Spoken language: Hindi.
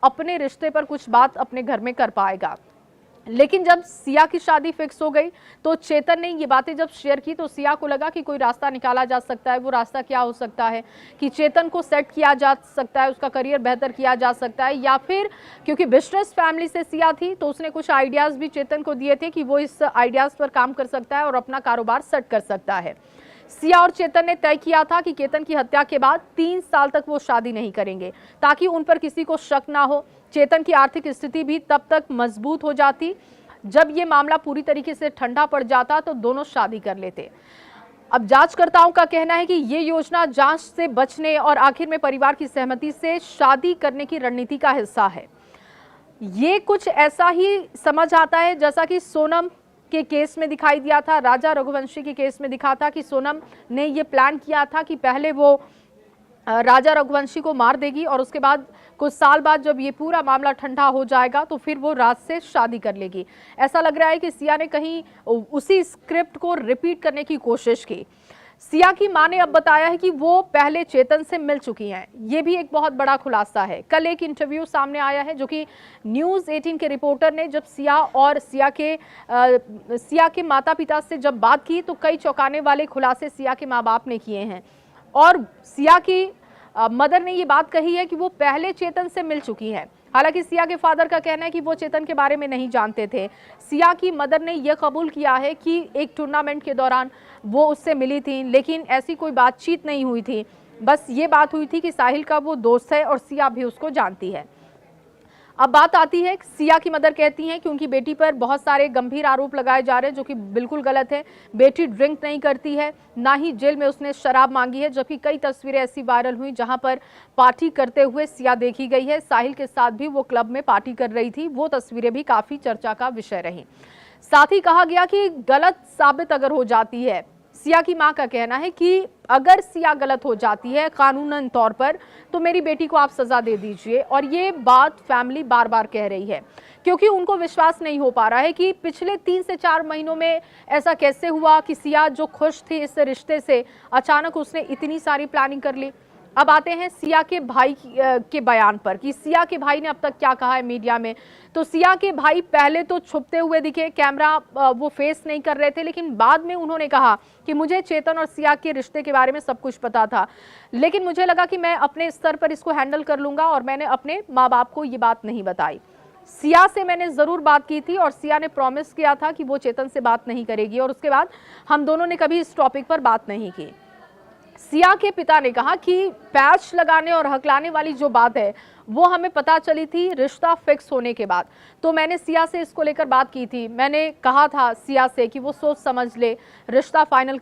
अपने रिश्ते पर कुछ बात अपने घर में कर पाएगा। लेकिन जब सिया की शादी फिक्स हो गई तो चेतन ने ये बातें जब शेयर की तो सिया को लगा कि कोई रास्ता निकाला जा सकता है। वो रास्ता क्या हो सकता है कि चेतन को सेट किया जा सकता है, उसका करियर बेहतर किया जा सकता है, या फिर क्योंकि बिजनेस फैमिली से सिया थी तो उसने कुछ आइडियाज भी चेतन को दिए थे कि वो इस आइडियाज पर काम कर सकता है और अपना कारोबार सेट कर सकता है। सिया और चेतन ने तय किया था कि केतन की हत्या के बाद 3 साल तक वो शादी नहीं करेंगे ताकि उन पर किसी को शक ना हो। चेतन की आर्थिक स्थिति भी तब तक मजबूत हो जाती। जब ये मामला पूरी तरीके से ठंडा पड़ जाता तो दोनों शादी कर लेते। अब जांचकर्ताओं का कहना है कि ये योजना जांच से बचने और आखिर में परिवार की सहमति से शादी करने की रणनीति का हिस्सा है। ये कुछ ऐसा ही समझ आता है जैसा कि सोनम के केस में दिखाई दिया था, राजा रघुवंशी के केस में दिखा था कि सोनम ने ये प्लान किया था कि पहले वो राजा रघुवंशी को मार देगी और उसके बाद कुछ साल बाद जब ये पूरा मामला ठंडा हो जाएगा तो फिर वो राज से शादी कर लेगी। ऐसा लग रहा है कि सिया ने कहीं उसी स्क्रिप्ट को रिपीट करने की कोशिश की। सिया की मां ने अब बताया है कि वो पहले चेतन से मिल चुकी हैं। ये भी एक बहुत बड़ा खुलासा है। कल एक इंटरव्यू सामने आया है जो कि न्यूज़ 18 के रिपोर्टर ने जब सिया के माता पिता से जब बात की तो कई चौंकाने वाले खुलासे सिया के माँ बाप ने किए हैं। और सिया की मदर ने ये बात कही है कि वो पहले चेतन से मिल चुकी हैं। हालांकि सिया के फादर का कहना है कि वो चेतन के बारे में नहीं जानते थे। सिया की मदर ने यह कबूल किया है कि एक टूर्नामेंट के दौरान वो उससे मिली थी, लेकिन ऐसी कोई बातचीत नहीं हुई थी। बस ये बात हुई थी कि साहिल का वो दोस्त है और सिया भी उसको जानती है। अब बात आती है, सिया की मदर कहती हैं कि उनकी बेटी पर बहुत सारे गंभीर आरोप लगाए जा रहे हैं जो कि बिल्कुल गलत है। बेटी ड्रिंक नहीं करती है, ना ही जेल में उसने शराब मांगी है, जबकि कई तस्वीरें ऐसी वायरल हुई जहां पर पार्टी करते हुए सिया देखी गई है। साहिल के साथ भी वो क्लब में पार्टी कर रही थी, वो तस्वीरें भी काफी चर्चा का विषय रही। साथ ही कहा गया कि गलत साबित अगर हो जाती है, सिया की मां का कहना है कि अगर सिया गलत हो जाती है कानूनन तौर पर तो मेरी बेटी को आप सजा दे दीजिए। और ये बात फैमिली बार बार कह रही है क्योंकि उनको विश्वास नहीं हो पा रहा है कि पिछले 3 से 4 महीनों में ऐसा कैसे हुआ कि सिया जो खुश थी इस रिश्ते से अचानक उसने इतनी सारी प्लानिंग कर ली। अब आते हैं सिया के भाई के बयान पर कि सिया के भाई ने अब तक क्या कहा है मीडिया में। तो सिया के भाई पहले तो छुपते हुए दिखे, कैमरा वो फेस नहीं कर रहे थे, लेकिन बाद में उन्होंने कहा कि मुझे चेतन और सिया के रिश्ते के बारे में सब कुछ पता था, लेकिन मुझे लगा कि मैं अपने स्तर पर इसको हैंडल कर लूंगा और मैंने अपने माँ बाप को ये बात नहीं बताई। सिया से मैंने जरूर बात की थी और सिया ने प्रॉमिस किया था कि वो चेतन से बात नहीं करेगी और उसके बाद हम दोनों ने कभी इस टॉपिक पर बात नहीं की। सिया के पिता ने कहा कि पैच लगाने और हकलाने वाली जो बात है वो हमें पता चली थी रिश्ता फिक्स होने के बाद। तो मैंने सिया से इसको लेकर बात की थी। मैंने कहा था सिया से कि वो सोच समझ ले, रिश्ता फाइनल